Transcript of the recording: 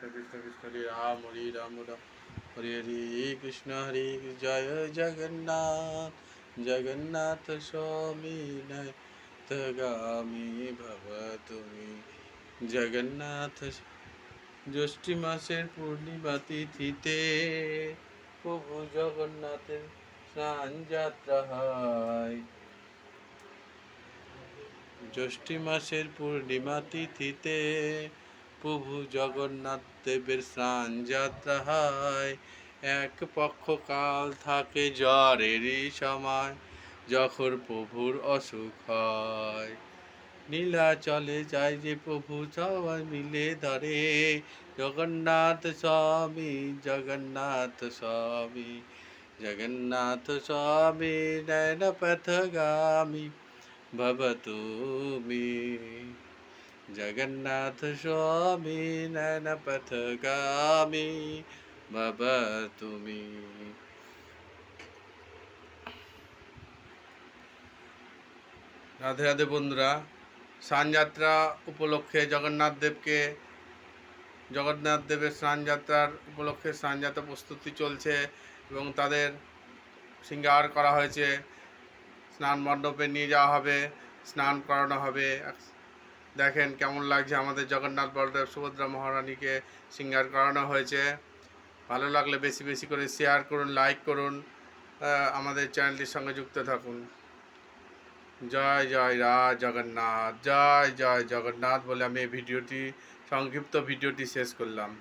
কৃষ্ণ কৃষ্ণ হরে রাম রাম হরে হরে কৃষ্ণ হরে জয় জগন্নাথ জগন্নাথ স্বামী নয়তগামী ভব তুমি জগন্নাথ। জ্যৈষ্ঠী মাসের পূর্ণিমা তিথিতে প্রভু জগন্নাথের স্নান যাত্রা হয়। জ্যৈষ্ঠী মাসের পূর্ণিমা তিথিতে প্রভু জগন্নাথ দেবের স্নান যাত্রা হয়। এক পক্ষ কাল থাকে জ্বরেরই সময়, যখন প্রভুর অসুখ হয়। নীলাচলে যায় যে প্রভু সবাই মিলে ধরে, জগন্নাথ স্বামী জগন্নাথ স্বামী জগন্নাথ স্বামী নয়ন পথগামী ভব তুমি জগন্নাথ স্বামী নয়ন পথগামী ভব তুমি। রাধে রাধে বন্ধুরা, স্নানযাত্রা উপলক্ষে জগন্নাথ দেবের স্নানযাত্রার উপলক্ষে স্নানযাত্রা প্রস্তুতি চলছে এবং তাদের শৃঙ্গার করা হয়েছে। স্নান মণ্ডপে নিয়ে যাওয়া হবে, স্নান করানো হবে। দেখেন কেমন লাগছে আমাদের জগন্নাথ বলদেব সুভদ্রা মহারানীকে শৃঙ্গার করানো হয়েছে। ভালো লাগলে বেশি বেশি করে শেয়ার করুন, লাইক করুন, আমাদের চ্যানেলটির সঙ্গে যুক্ত থাকুন। জয় জয় জগন্নাথ, জয় জয় জগন্নাথ বলে আমি এই সংক্ষিপ্ত ভিডিওটি শেষ করলাম।